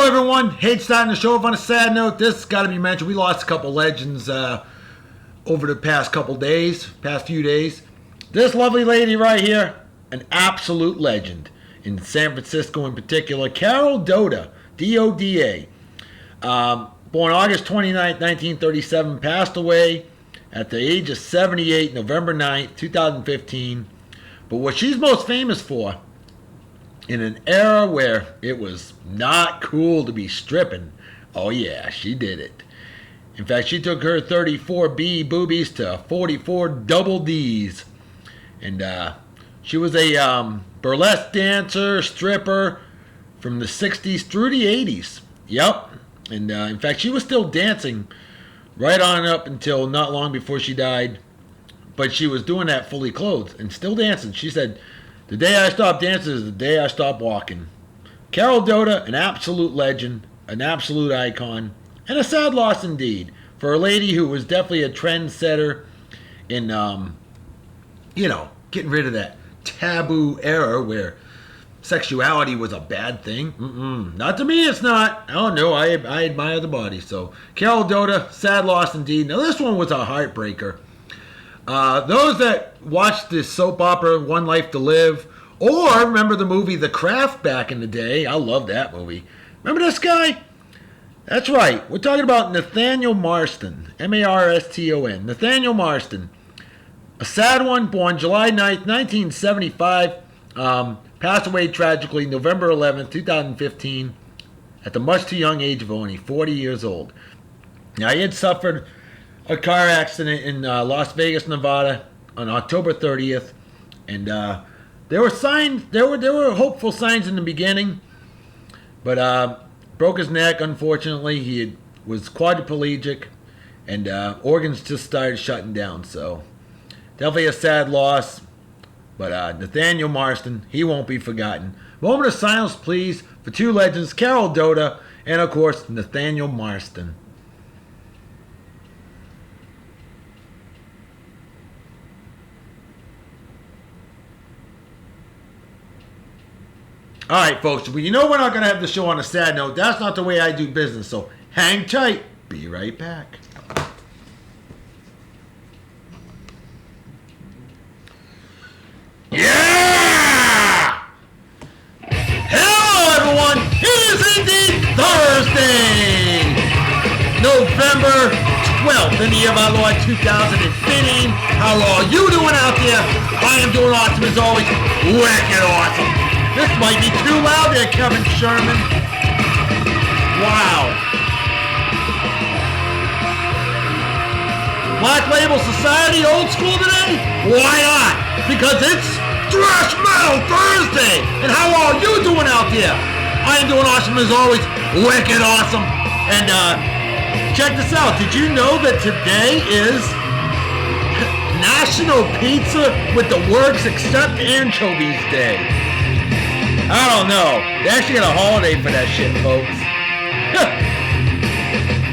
everyone. Hate starting the show off on a sad note. This has got to be mentioned. We lost a couple legends over the past few days. This lovely lady right here, an absolute legend in San Francisco in particular. Carol Doda, D-O-D-A. Born August 29th, 1937, passed away at the age of 78, November 9th, 2015. But what she's most famous for, in an era where it was not cool to be stripping, oh yeah, she did it. In fact, she took her 34B boobies to 44 double Ds. And she was a burlesque dancer, stripper from the 60s through the 80s. Yep. And in fact, she was still dancing right on up until not long before she died. But she was doing that fully clothed and still dancing. She said, "The day I stopped dancing is the day I stopped walking." Carol Doda, an absolute legend, an absolute icon, and a sad loss indeed for a lady who was definitely a trendsetter in, getting rid of that taboo era where sexuality was a bad thing. Not to me, it's not. Oh no, I admire the body. So Carol Doda, sad loss indeed. Now this one was a heartbreaker. Those that watched this soap opera, One Life to Live, or remember the movie The Craft back in the day. I love that movie. Remember this guy? That's right. We're talking about Nathaniel Marston. M-A-R-S-T-O-N. Nathaniel Marston. A sad one, born July 9th, 1975. Passed away tragically November 11th, 2015, at the much too young age of only 40 years old. Now, he had suffered a car accident in Las Vegas, Nevada on October 30th. And there were signs, there were hopeful signs in the beginning, but broke his neck, unfortunately. He was quadriplegic, and organs just started shutting down. So definitely a sad loss. But Nathaniel Marston, he won't be forgotten. Moment of silence, please, for two legends, Carol Doda and, of course, Nathaniel Marston. All right, folks, well, you know we're not going to have the show on a sad note. That's not the way I do business, so hang tight. Be right back. Yeah! Hello, everyone. It is indeed Thursday, November 12th in the year of our Lord 2015. How are you doing out there? I am doing awesome as always. Wicked awesome. This might be too loud there, Kevin Sherman. Wow. Black Label Society, old school today? Why not? Because it's Thrash Metal Thursday. And how are you doing out there? I am doing awesome as always. Wicked awesome. And check this out. Did you know that today is National Pizza with the Works Except Anchovies Day? I don't know. They actually got a holiday for that shit, folks.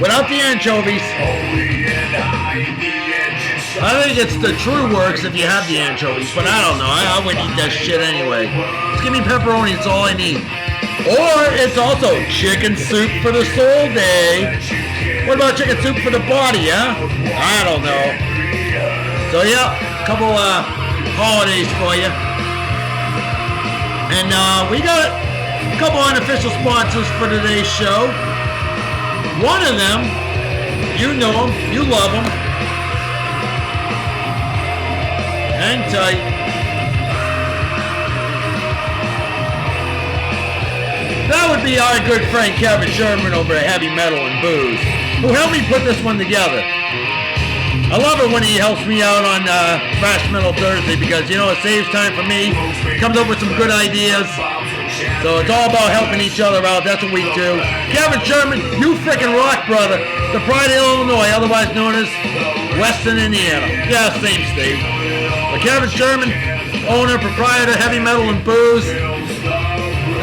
Without the anchovies. I think it's the true works if you have the anchovies, but I don't know. I wouldn't eat that shit anyway. Just give me pepperoni, it's all I need. Or it's also chicken soup for the soul day. What about chicken soup for the body, huh? I don't know. So yeah, a couple holidays for you. And we got a couple unofficial sponsors for today's show. One of them, you know them, you love them. Hang tight. That would be our good friend Kevin Sherman over at Heavy Metal and Booze, who helped me put this one together. I love it when he helps me out on Thrash Metal Thursday because, you know, it saves time for me. Comes up with some good ideas. So it's all about helping each other out. That's what we do. Kevin Sherman, you freaking rock, brother. The Pride of Illinois, otherwise known as Western Indiana. Yeah, same state. But Kevin Sherman, owner, proprietor, Heavy Metal and Booze.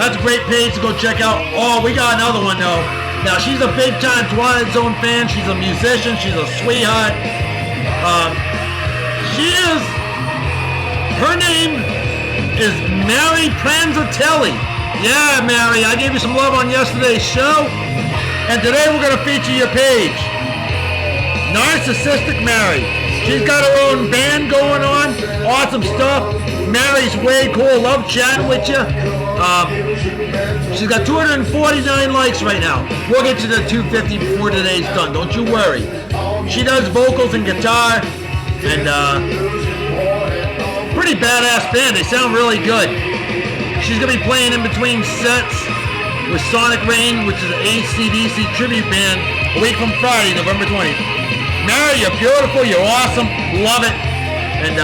That's a great page to go check out. Oh, we got another one, though. Now, she's a big-time Twilight Zone fan. She's a musician. She's a sweetheart. Her name is Mary Pranzatelli. Yeah, Mary, I gave you some love on yesterday's show, and today we're going to feature your page. Narcissistic Mary. She's got her own band going on. Awesome stuff. Mary's way cool. Love chatting with you. She's got 249 likes right now. We'll get you to 250 before today's done. Don't you worry. She does vocals and guitar, and pretty badass band. They sound really good. She's going to be playing in between sets with Sonic Rain, which is an AC/DC tribute band, a week from Friday, November 20th. Mary, you're beautiful. You're awesome. Love it. And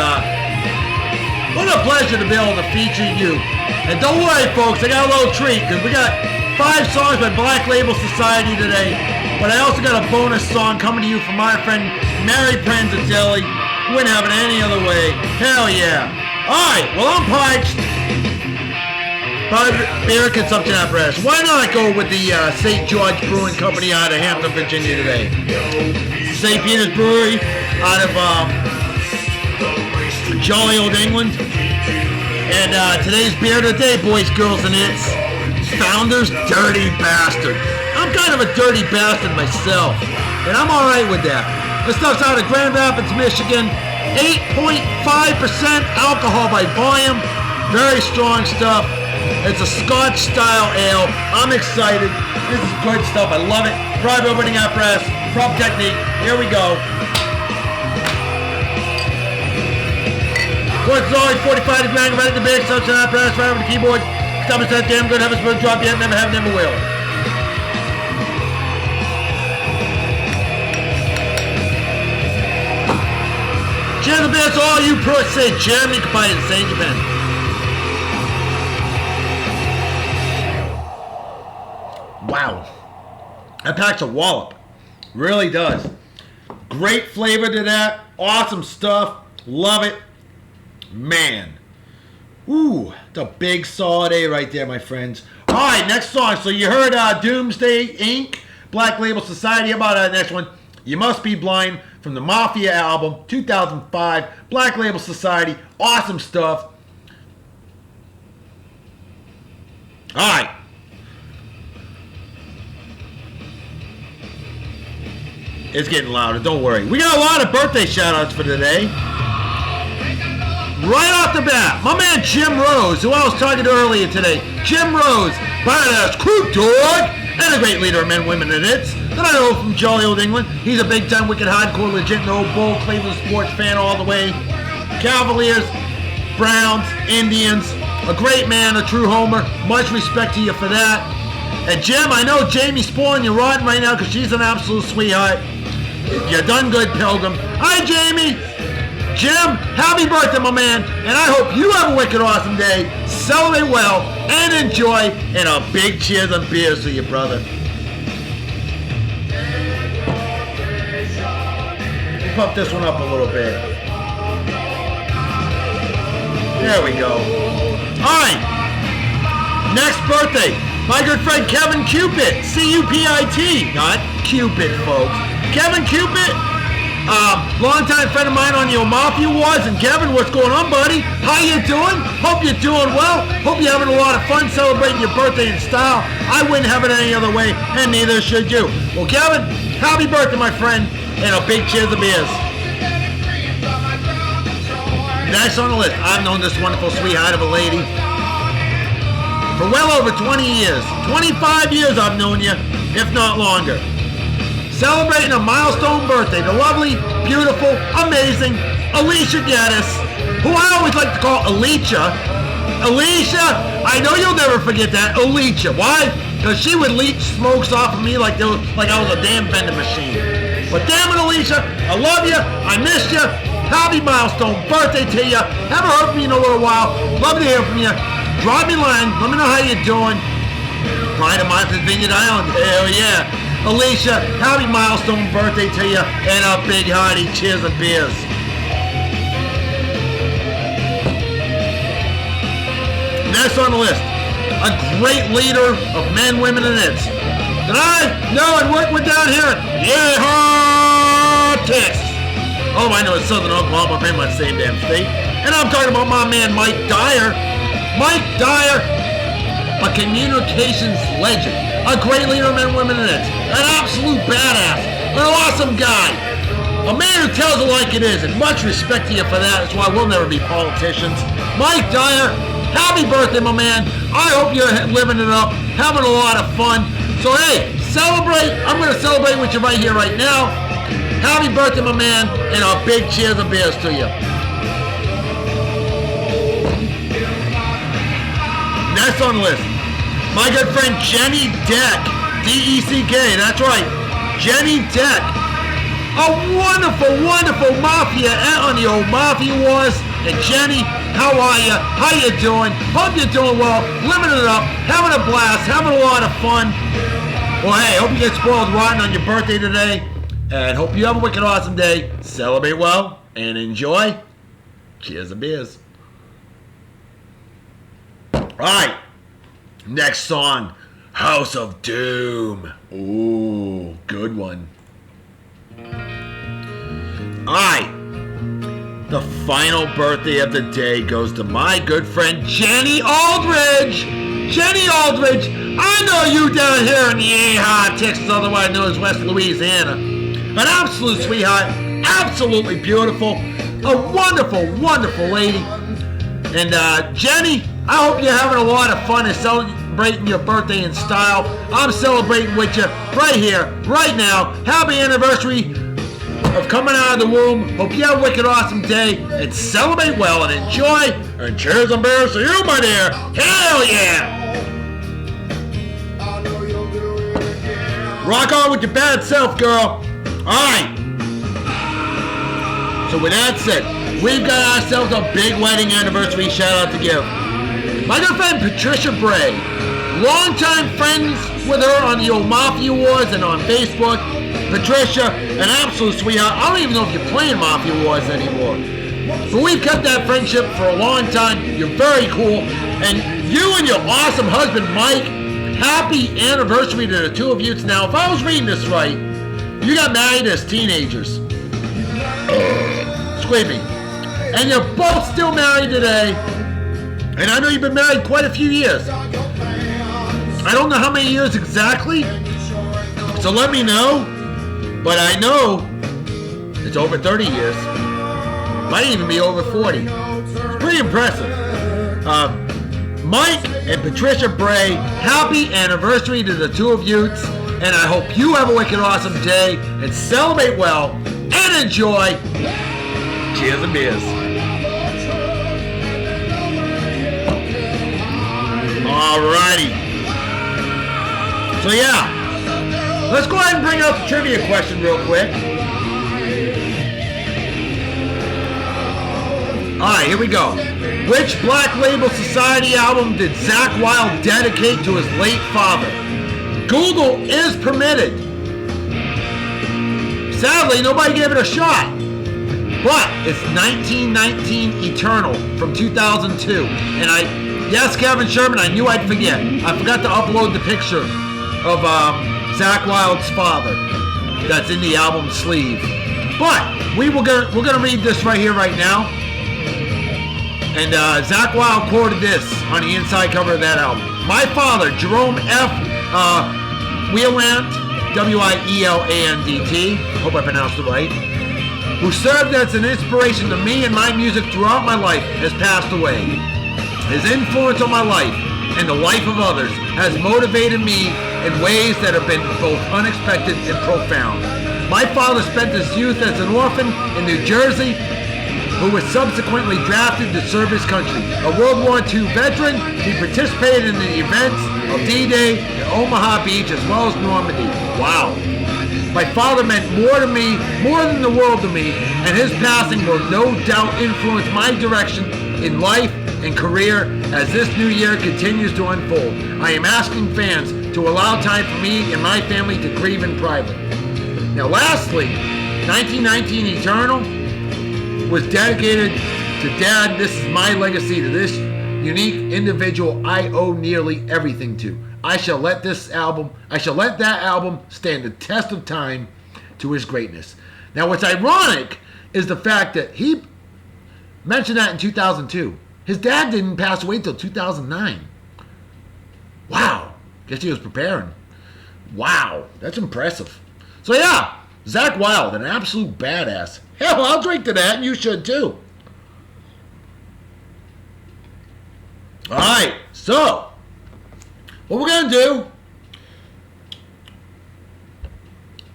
what a pleasure to be able to feature you. And don't worry, folks. I got a little treat because we got 5 songs by Black Label Society today. But I also got a bonus song coming to you from my friend Mary Pranzatelli. Wouldn't have it any other way. Hell yeah. All right. Well, I'm parched. Beer consumption apparatus. Why not go with the St. George Brewing Company out of Hampton, Virginia today? St. Peter's Brewery out of jolly old England. And today's beer of the day, boys, girls, and it's Founder's Dirty Bastard. I'm kind of a dirty bastard myself, and I'm all right with that. This stuff's out of Grand Rapids, Michigan. 8.5% alcohol by volume. Very strong stuff. It's a Scotch-style ale. I'm excited. This is good stuff. I love it. Private opening apparatus. Prop technique. Here we go. Course is always 45 to grand. Right at the base. Such an apparatus. Right over the keyboard. Stop it. That damn good. Have a spoon drop yet. Never have. Never will. Cheers the best. All you pros say Jeremy Kapaya in St. Japan. Wow, that packs a wallop. Really does. Great flavor to that. Awesome stuff. Love it. Man. Ooh, it's a big solid A right there, my friends. All right, next song. So you heard Doomsday Inc., Black Label Society. How about that next one? You Must Be Blind from the Mafia album, 2005. Black Label Society. Awesome stuff. All right. It's getting louder, don't worry. We got a lot of birthday shout-outs for today. Right off the bat, my man Jim Rose, who I was talking to earlier today. Jim Rose, badass crew dog, and a great leader of men, women, and hits that I know from jolly old England. He's a big-time, wicked, hardcore, legit, no bull, Cleveland sports fan all the way. Cavaliers, Browns, Indians, a great man, a true homer. Much respect to you for that. And Jim, I know Jamie's spoiling you rotten right now because she's an absolute sweetheart. You done good, Pilgrim. Hi, Jamie. Jim, happy birthday, my man. And I hope you have a wicked awesome day. Celebrate well and enjoy. And a big cheers and beers to you, brother. Pump this one up a little bit. There we go. All right. Next birthday. My good friend Kevin Cupid. C-U-P-I-T. Not Cupid, folks. Kevin Cupid, longtime friend of mine on the Mafia Wars. And Kevin, what's going on, buddy? How you doing? Hope you're doing well. Hope you're having a lot of fun celebrating your birthday in style. I wouldn't have it any other way, and neither should you. Well, Kevin, happy birthday, my friend, and a big cheers of beers. Next on the list, I've known this wonderful sweetheart of a lady for well over 20 years. 25 years I've known you, if not longer. Celebrating a milestone birthday, the lovely, beautiful, amazing Alicia Gaddis, who I always like to call Alicia. Alicia, I know you'll never forget that, Alicia. Why? Because she would leech smokes off of me like I was a damn vending machine. But damn it, Alicia, I love you, I miss you. Happy milestone birthday to you. Haven't heard from you in a little while. Love to hear from you. Drop me a line. Let me know how you're doing. Pride of Martha's Vineyard Island. Hell yeah. Alicia, happy milestone birthday to you. And a big hearty cheers and beers. Next on the list, a great leader of men, women, and hits that I know and work with down here at Yeehaw, Texas. Oh, I know it's Southern Oklahoma, pretty much the same damn state. And I'm talking about my man Mike Dyer. Mike Dyer, a communications legend, a great leader of men, women, and kids, an absolute badass, an awesome guy, a man who tells it like it is, and much respect to you for that. That's why we'll never be politicians. Mike Dyer, happy birthday, my man. I hope you're living it up, having a lot of fun. So hey, celebrate. I'm going to celebrate with you right here, right now. Happy birthday, my man, and a big cheers of beers to you. Next on the list, my good friend Jenny Deck, D-E-C-K, that's right, Jenny Deck. A wonderful, wonderful Mafia on the old Mafia Wars. And Jenny, how are you? How you doing? Hope you're doing well, living it up, having a blast, having a lot of fun. Well, hey, hope you get spoiled rotten on your birthday today. And hope you have a wicked awesome day. Celebrate well and enjoy. Cheers and beers. Alright, next song, House of Doom. Ooh, good one. Alright, the final birthday of the day goes to my good friend Jenny Aldridge. Jenny Aldridge, I know you down here in the Yeehaw, Texas, otherwise known as West Louisiana. An absolute sweetheart, absolutely beautiful, a wonderful, wonderful lady. And Jenny, I hope you're having a lot of fun and celebrating your birthday in style. I'm celebrating with you right here, right now. Happy anniversary of coming out of the womb. Hope you have a wicked awesome day and celebrate well and enjoy. And cheers and beers to you, my dear. Hell yeah! Rock on with your bad self, girl. Alright. So with that said, we've got ourselves a big wedding anniversary shout out to give. My good friend Patricia Bray, longtime friends with her on the old Mafia Wars and on Facebook. Patricia, an absolute sweetheart. I don't even know if you're playing Mafia Wars anymore. But we've kept that friendship for a long time. You're very cool. And you and your awesome husband, Mike, happy anniversary to the two of you. Now, if I was reading this right, you got married as teenagers. Squeaking. And you're both still married today. And I know you've been married quite a few years. I don't know how many years exactly, so let me know. But I know it's over 30 years. Might even be over 40. It's pretty impressive. Mike and Patricia Bray, happy anniversary to the two of you. And I hope you have a wicked awesome day and celebrate well and enjoy. Cheers and beers. Alrighty. So yeah, let's go ahead and bring out the trivia question real quick. Alright, here we go. Which Black Label Society album did Zakk Wylde dedicate to his late father? Google is permitted. Sadly, nobody gave it a shot. But it's 1919 Eternal from 2002. And yes, Kevin Sherman, I knew I'd forget. I forgot to upload the picture of Zakk Wylde's father that's in the album sleeve. But we're gonna read this right here, right now. And Zakk Wylde quoted this on the inside cover of that album. My father, Jerome F. Wielandt, W-I-E-L-A-N-D-T, hope I pronounced it right, who served as an inspiration to me and my music throughout my life, has passed away. His influence on my life and the life of others has motivated me in ways that have been both unexpected and profound. My father spent his youth as an orphan in New Jersey, who was subsequently drafted to serve his country. A World War II veteran, he participated in the events of D-Day and Omaha Beach as well as Normandy. Wow. My father meant more to me, more than the world to me, and his passing will no doubt influence my direction in life and career as this new year continues to unfold. I am asking fans to allow time for me and my family to grieve in private. Now lastly, 1919 Eternal was dedicated to Dad. This is my legacy to this unique individual I owe nearly everything to. I shall let that album stand the test of time to his greatness. Now what's ironic is the fact that he mentioned that in 2002. His dad didn't pass away until 2009. Wow. Guess he was preparing. Wow. That's impressive. So yeah, Zakk Wylde, an absolute badass. Hell, I'll drink to that, and you should too. Alright, so what we're gonna do,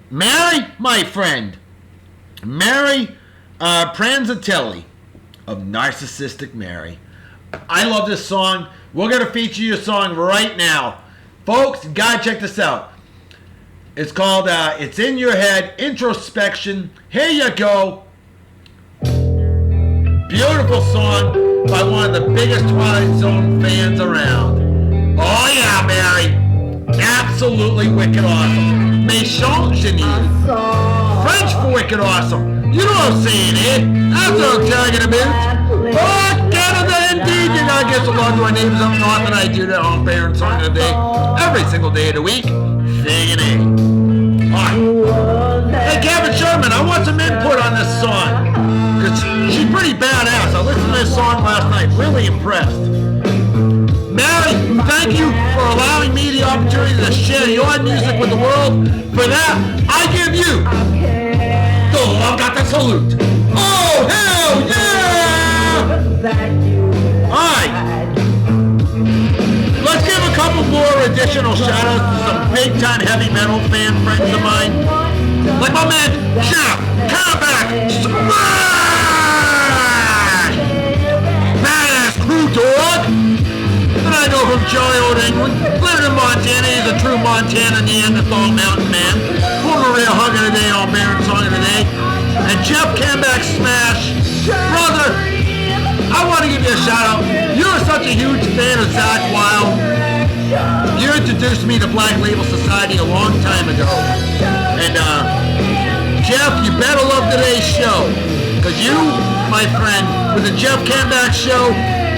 Mary, my friend, Mary Pranzatelli of Narcissistic Mary. I love this song. We're gonna feature your song right now. Folks, you gotta check this out. It's called It's in Your Head, Introspection. Here you go. Beautiful song by one of the biggest Twilight Zone fans around. Oh yeah, Mary. Absolutely wicked awesome. Méchant génie. French for wicked awesome. You know what I'm saying, eh? That's what I'm telling you about. Oh, Canada, indeed. You gotta get some love to our neighbors up north, and I do that on Baron Song of the Day. Every single day of the week. Singing it. Alright. Hey, Kevin Sherman, I want some input on this song. Because she's pretty badass. I listened to this song last night. Really impressed. Mary, thank you for allowing me the opportunity to share your music with the world. For that, I give you the Love Got the Salute. Oh, hell yeah! Alright. Let's give a couple more additional shout-outs to some big-time heavy metal fan friends of mine. Like my man, Jeff, Comeback, Smash! Badass Crew Dog! And I know from jolly old England, living in Montana, he's a true Montana Neanderthal mountain man. Former real hug of the day on Baron Song of the Day. And Jeff Comeback Smash, brother, I want to give you a shout out. You're such a huge fan of Zakk Wylde. You introduced me to Black Label Society a long time ago. And Jeff, you better love today's show. Because you, my friend, with the Jeff Comeback Show,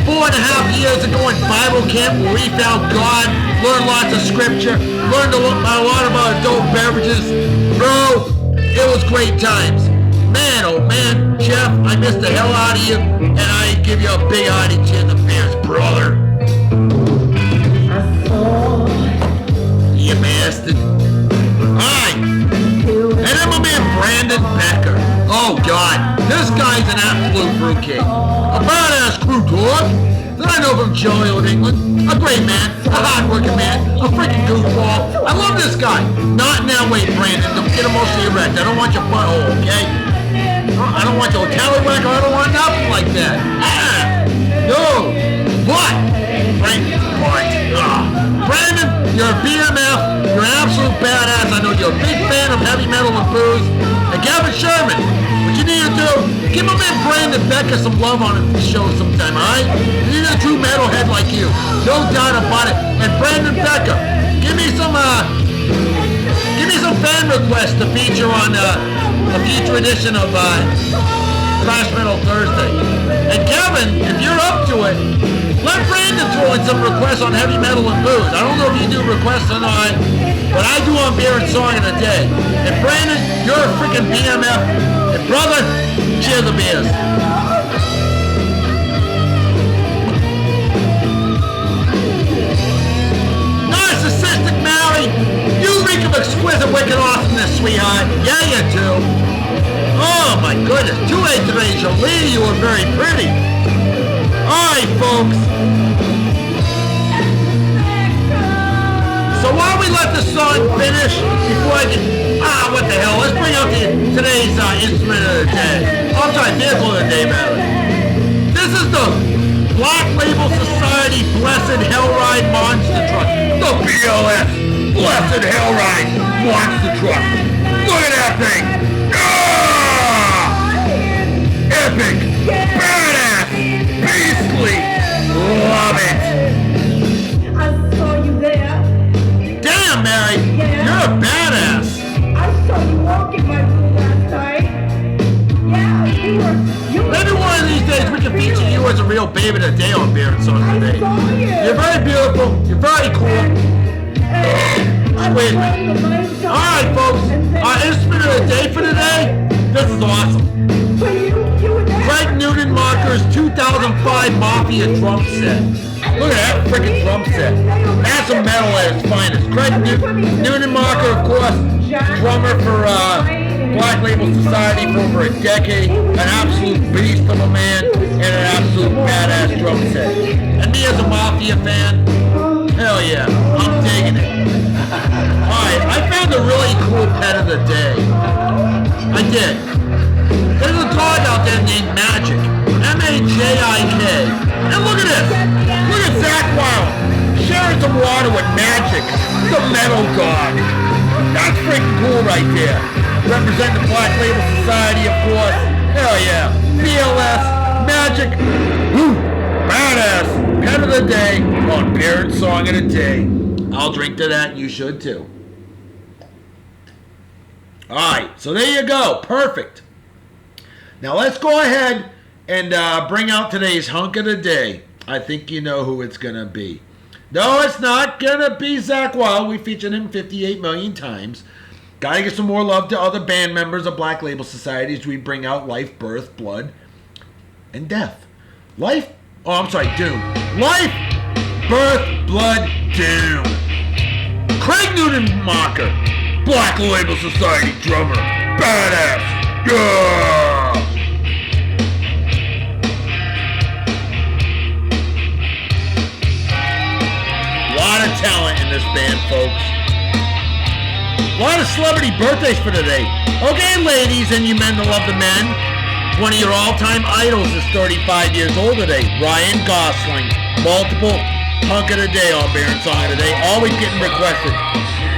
4.5 years ago in Bible camp where we found God, learned lots of scripture, learned a lot about adult beverages. Bro, it was great times. Man, oh man, Jeff, I missed the hell out of you, and I give you a big hearty chin to fans, brother. You bastard. Alright. And then my man Brandon Becker. Oh God, this guy's an absolute fruitcake. A badass crew dog that I know from jolly old England. A great man, a hard-working man, a freaking goofball. I love this guy. Not in that way, Brandon. Don't get emotionally erect. I don't want your butthole, okay? I don't want your callywhack, or I don't want nothing like that. No. What? Brandon, you're a BMF. You're an absolute badass. I know you're a big fan of heavy metal and blues. And Gavin Sherman, what you need to do, give my man Brandon Becker some love on the show sometime, alright? You need a true metalhead like you. No doubt about it. And Brandon Becker, give me some fan requests to feature on a future edition of Thrash Metal Thursday. And Kevin, if you're up to it, let Brandon throw in some requests on heavy metal and blues. I don't know if you do requests or not, but I do on Beer and Song of the Day. And Brandon, you're a freaking BMF. And brother, cheer the beers. Narcissistic Mary, you reek of exquisite wicked awesomeness, sweetheart. Yeah, you do. Oh my goodness, 2-8 today, Jolie, you were very pretty. Alright, folks. So while we let the song finish, before I get... what the hell, let's bring out today's instrument of the day. I'm sorry, vehicle of the day, rather. This is the Black Label Society Blessed Hellride Monster Truck. The BLS Blessed Hellride Monster Truck. Look at that thing. Epic, badass, beastly, love it. I saw you there. Damn, Mary, Yeah. you're a badass. I saw you walking my room last night. Yeah, you were. Maybe one of these days we can feature you as a real baby today on Beer and Song I today. saw you. You're very beautiful. You're very cool. Sweet. Alright, folks, our instrument of the day for today, this is awesome. But you were there. Greg Newton Marker's 2005 Mafia drum set. Look at that freaking drum set. That's a metal at its finest. Craig Nunenmacher, of course, drummer for Black Label Society for over a decade. An absolute beast of a man and an absolute badass drum set. And me as a Mafia fan, hell yeah, I'm digging it. Alright, I found a really cool pet of the day. I did. There's a dog out there named Magic. M-A-J-I-K. And look at this. Look at Zach Wild sharing some water with Magic, the metal dog. That's freaking cool right there. Representing the Black Label Society, of course. Hell yeah. BLS, Magic. Woo. Badass. Pet of the day on Beer and Song of the Day. I'll drink to that, and you should too. Alright, so there you go. Perfect. Now let's go ahead and bring out today's hunk of the day. I think you know who it's going to be. No, it's not going to be Zach Wild. We featured him 58 million times. Got to give some more love to other band members of Black Label Society as we bring out Life, Birth, Blood, and Death. Doom. Life, Birth, Blood, Doom. Craig Nunenmacher, Black Label Society drummer. Badass. Yeah! A lot of talent in this band, folks. A lot of celebrity birthdays for today. Okay, ladies and you men that love the men. One of your all-time idols is 35 years old today. Ryan Gosling. Multiple hunk of the day on Beer and Song of the Day. Always getting requested.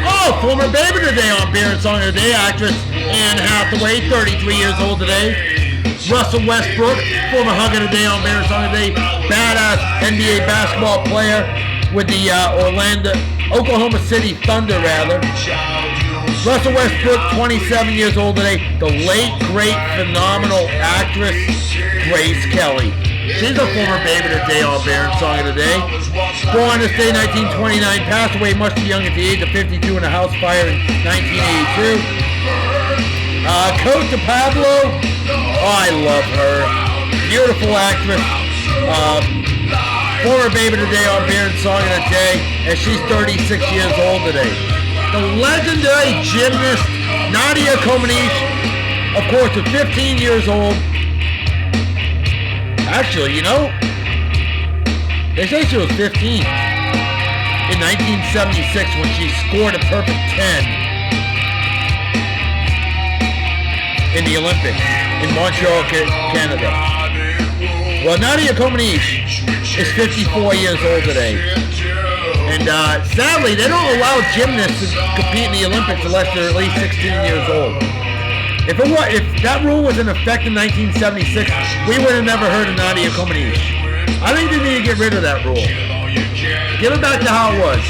Oh, former baby today on Beer and Song of the Day. Actress Anne Hathaway, 33 years old today. Russell Westbrook, former hunk of the day on Beer and Song of the Day. Badass NBA basketball player with the Oklahoma City Thunder, rather. Russell Westbrook, 27 years old today. The late, great, phenomenal actress, Grace Kelly. She's a former baby today on Beer and Song of the Day. Born this day, 1929. Passed away much too young at the age of 52 in a house fire in 1982. Cote de Pablo. Oh, I love her. Beautiful actress. Former baby today on Beer and Song of the Day, and she's 36 years old today. The legendary gymnast Nadia Comaneci, of course, at 15 years old. Actually, you know, they say she was 15 in 1976 when she scored a perfect 10 in the Olympics in Montreal, Canada. Well, Nadia Comaneci is 54 years old today. And sadly, they don't allow gymnasts to compete in the Olympics unless they're at least 16 years old. If that rule was in effect in 1976, we would have never heard of Nadia Comaneci. I think they need to get rid of that rule. Give it back to how it was.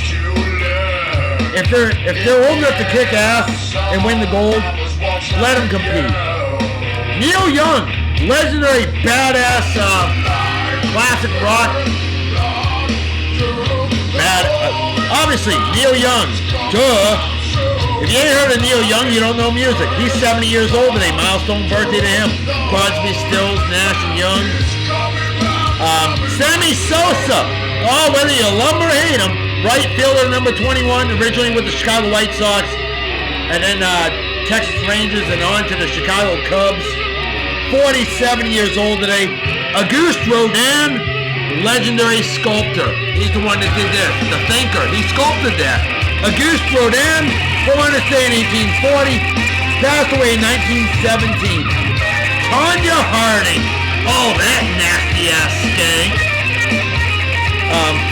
If they're old enough to kick ass and win the gold, let them compete. Neil Young, legendary badass classic rock. Obviously, Neil Young. Duh. If you ain't heard of Neil Young, you don't know music. He's 70 years old today. Milestone birthday to him. Crosby, Stills, Nash, and Young. Sammy Sosa. Oh, whether you love him or hate him. Right fielder, number 21, originally with the Chicago White Sox. And then Texas Rangers and on to the Chicago Cubs. 47 years old today. Auguste Rodin. Legendary sculptor. He's the one that did this. The thinker. He sculpted that. Auguste Rodin, born this day in 1840, passed away in 1917. Tonya Harding. Oh, that nasty ass skank.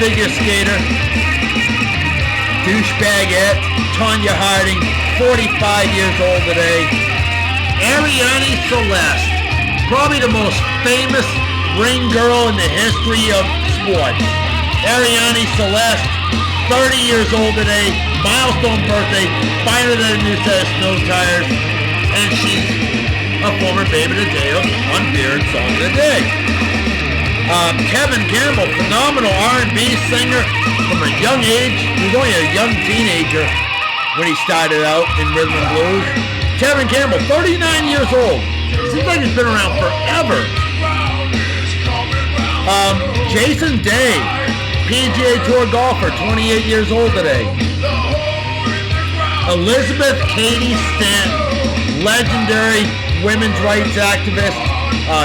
Figure skater. Douchebagette. Tonya Harding, 45 years old today. Ariane Celeste. Probably the most famous ring girl in the history of sports. Ariane Celeste, 30 years old today, milestone birthday, finer than a new set of snow tires, and she's a former baby today on Beer and Song of the Day. Kevin Campbell, phenomenal R&B singer from a young age. He was only a young teenager when he started out in rhythm and blues. Kevin Campbell, 39 years old. Seems like he's been around forever. Jason Day, PGA Tour golfer, 28 years old today. Elizabeth Cady Stanton, legendary women's rights activist.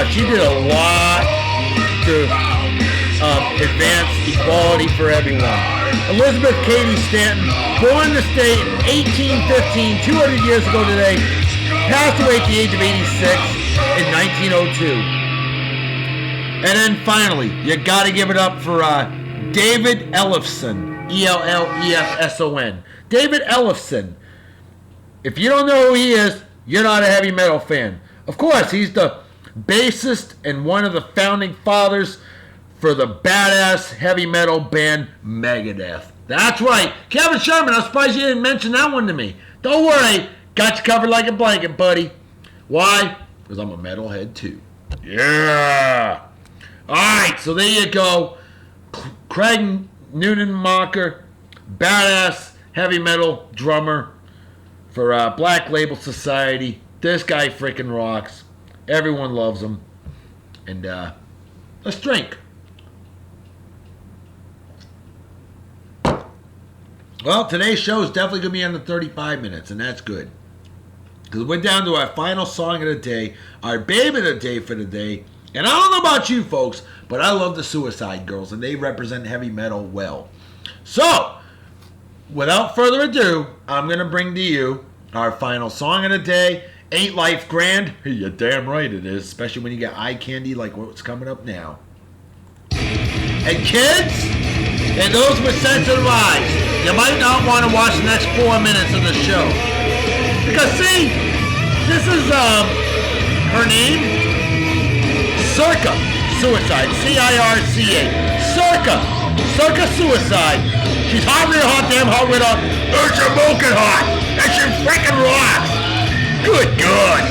She did a lot to advance equality for everyone. Elizabeth Cady Stanton, born in the state in 1815, 200 years ago today, passed away at the age of 86 in 1902. And then finally, you got to give it up for David Ellefson, Ellefson. David Ellefson. If you don't know who he is, you're not a heavy metal fan. Of course, he's the bassist and one of the founding fathers for the badass heavy metal band Megadeth. That's right. Kevin Sherman, I'm surprised you didn't mention that one to me. Don't worry. Got you covered like a blanket, buddy. Why? Because I'm a metalhead too. Yeah. Alright, so there you go. Craig Neumann-Macher, badass heavy metal drummer for Black Label Society. This guy freaking rocks. Everyone loves him. And let's drink. Well, today's show is definitely going to be under 35 minutes, and that's good. Because we're down to our final song of the day, our babe of the day for the day. And I don't know about you folks, but I love the Suicide Girls, and they represent heavy metal well. So, without further ado, I'm going to bring to you our final song of the day. Ain't Life Grand? You're damn right it is, especially when you get eye candy like what's coming up now. And kids, and those with sensitive eyes, you might not want to watch the next 4 minutes of the show. Because see, this is, her name, Circa Suicide, C-I-R-C-A, Circa Suicide. She's hot, real hot, damn hot, red hot, it's a smoking hot, and she freaking rocks. Good God.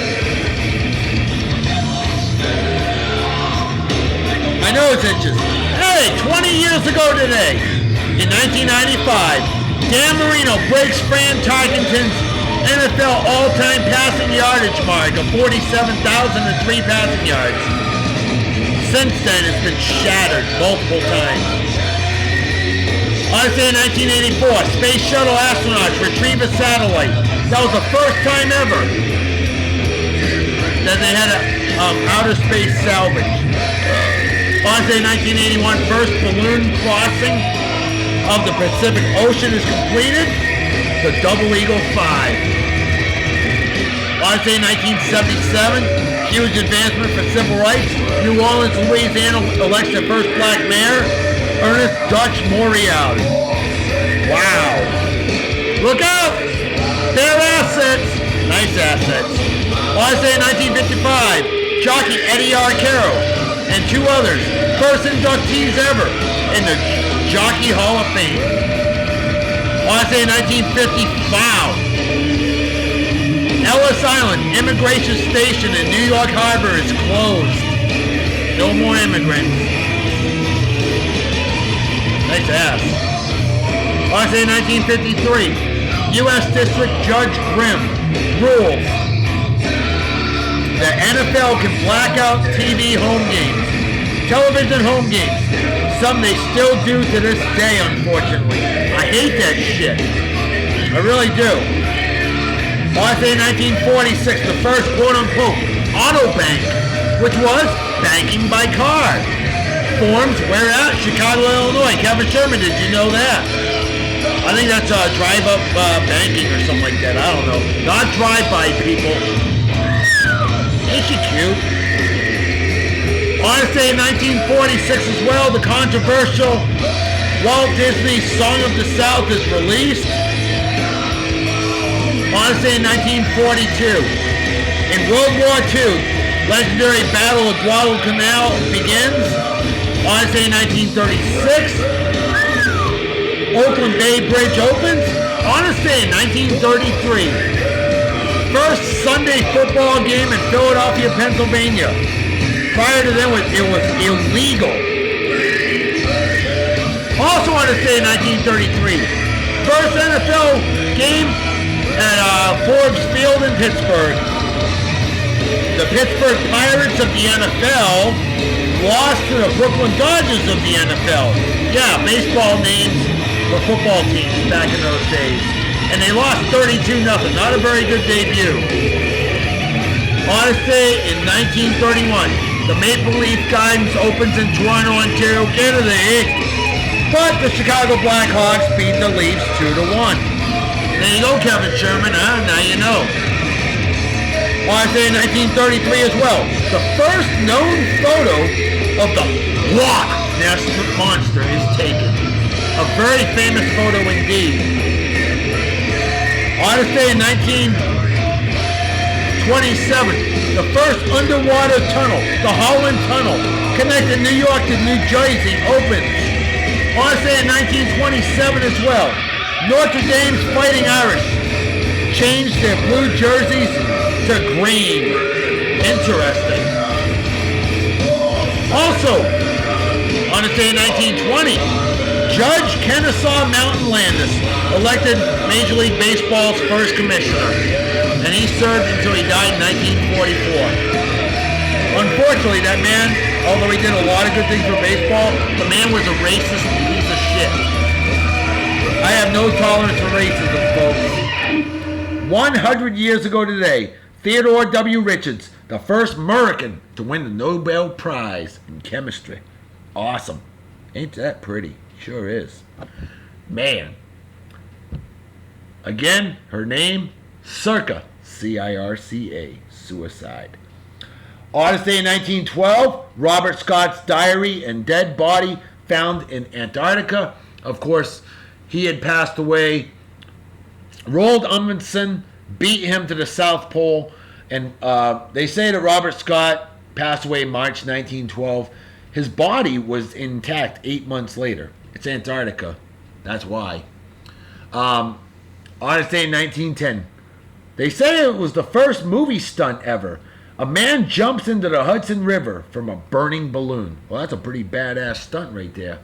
I know it's interesting. Hey, 20 years ago today, in 1995, Dan Marino breaks Fran Tarkenton's NFL all-time passing yardage mark of 47,003 passing yards. Since then, it's been shattered multiple times. On this day in 1984, Space Shuttle astronauts retrieve a satellite. That was the first time ever that they had outer space salvage. On this day in 1981, first balloon crossing of the Pacific Ocean is completed. The Double Eagle 5. On this day in 1977, huge advancement for civil rights. New Orleans, Louisiana elects their first black mayor, Ernest Dutch Morial. Wow. Look out! They're assets. Nice assets. On this day in 1955, jockey Eddie Arcaro and two others, first inductees ever in the Jockey Hall of Fame. On this day in 1950, wow. Ellis Island Immigration Station in New York Harbor is closed. No more immigrants. Nice ass. On this day in 1953, U.S. District Judge Grimm rules the NFL can black out TV home games, television home games, something they still do to this day, unfortunately. I hate that shit. I really do. On this day in 1946, the first quote-unquote auto bank, which was banking by card, forms where at? Chicago, Illinois. Kevin Sherman, did you know that? I think that's drive-up banking or something like that. I don't know. Not drive-by, people. Ain't she cute? On this day in 1946 as well, the controversial Walt Disney Song of the South is released. On this day in 1942, in World War II, legendary Battle of Guadalcanal begins. On this day in 1936, Oakland Bay Bridge opens. On this day in 1933, first Sunday football game in Philadelphia, Pennsylvania. Prior to then, it was illegal. Also on this day in 1933, first NFL game at Forbes Field in Pittsburgh. The Pittsburgh Pirates of the NFL lost to the Brooklyn Dodgers of the NFL. Yeah, baseball names for football teams back in those days. And they lost 32-0. Not a very good debut. Honestly, in 1931, the Maple Leaf Gardens opens in Toronto, Ontario, Canada. But the Chicago Blackhawks beat the Leafs 2-1. There you go, Kevin Sherman, huh? Now you know. Honestly, in 1933 as well, the first known photo of the Loch Ness Monster is taken. A very famous photo indeed. Honestly, in 1927, the first underwater tunnel, the Holland Tunnel, connecting New York to New Jersey, opens. Honestly, in 1927 as well, Notre Dame's Fighting Irish changed their blue jerseys to green. Interesting. Also, honestly, in 1920, Judge Kennesaw Mountain Landis elected Major League Baseball's first commissioner, and he served until he died in 1944. Unfortunately, that man, although he did a lot of good things for baseball, the man was a racist piece of shit. I have no tolerance for racism, folks. 100 years ago today, Theodore W. Richards, the first American to win the Nobel Prize in chemistry. Awesome. Ain't that pretty? Sure is. Man. Again, her name, Circa, C-I-R-C-A, suicide. August Day 1912, Robert Scott's diary and dead body found in Antarctica. Of course, he had passed away. Roald Amundsen beat him to the South Pole, and they say that Robert Scott passed away March 1912. His body was intact 8 months later. It's Antarctica. That's why. August Day 1910. They say it was the first movie stunt ever. A man jumps into the Hudson River from a burning balloon. Well, that's a pretty badass stunt right there.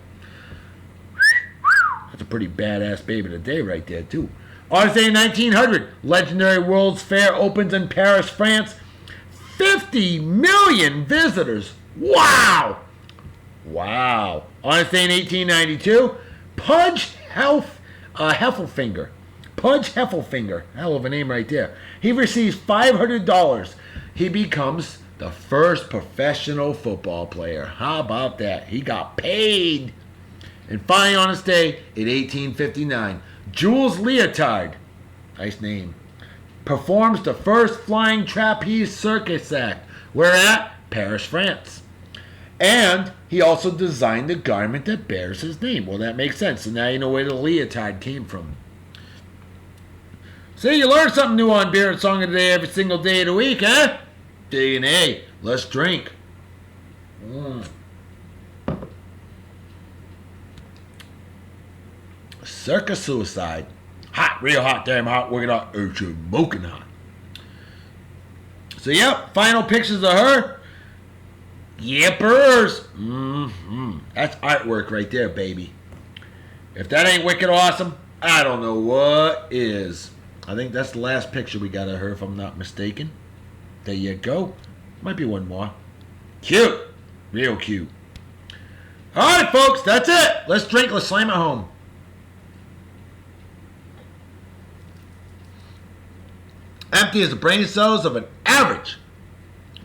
That's a pretty badass baby of the day right there, too. August Day 1900, legendary World's Fair opens in Paris, France. 50 million visitors. Wow! Wow. August Day 1892, Pudge Heffelfinger. Pudge Heffelfinger. Hell of a name right there. He receives $500. He becomes the first professional football player. How about that? He got paid. And finally, on this day, in 1859, Jules Leotard, nice name, performs the first flying trapeze circus act. Where at? Paris, France. And he also designed the garment that bears his name. Well, that makes sense. So now you know where the leotard came from. See, you learn something new on Beer and Song of the Day every single day of the week, huh? D&A, let's drink. Circus suicide. Hot, real hot, damn hot, wicked hot, smoking hot. So, yep, final pictures of her. Yippers. That's artwork right there, baby. If that ain't wicked awesome, I don't know what is. I think that's the last picture we got of her, if I'm not mistaken. There you go. Might be one more. Cute. Real cute. All right, folks, that's it. Let's drink. Let's slam it home. Empty as the brain cells of an average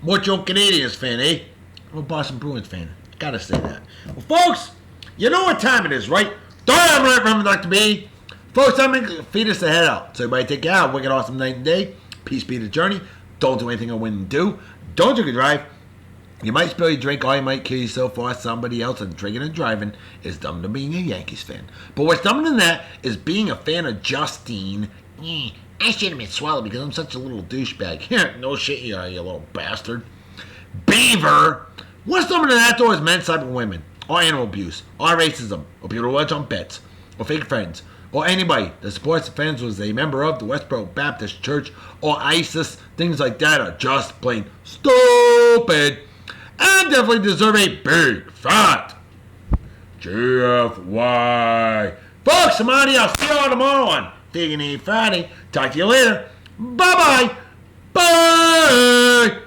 Montreal Canadiens fan, eh? I'm a Boston Bruins fan. Gotta say that. Well, folks, you know what time it is, right? Damn right, remember Dr. B. Folks, I'm going to feed us the head out. So everybody take care. Wicked awesome night and day. Peace be the journey. Don't do anything I wouldn't do. Don't drink and drive. You might spill your drink or you might kill yourself or somebody else, and drinking and driving is dumb to being a Yankees fan. But what's dumber than that is being a fan of Justine. I should have been swallowed because I'm such a little douchebag. No shit you are, you little bastard. Beaver. What's dumber than that though is men slapping women, or animal abuse, or racism, or people who watch on bets, or fake friends, or anybody that supports the fans was a member of the Westboro Baptist Church or ISIS. Things like that are just plain stupid and definitely deserve a big fat GFY. Folks, I'm out of here. I'll see you all tomorrow on Digging Friday. Talk to you later. Bye-bye. Bye.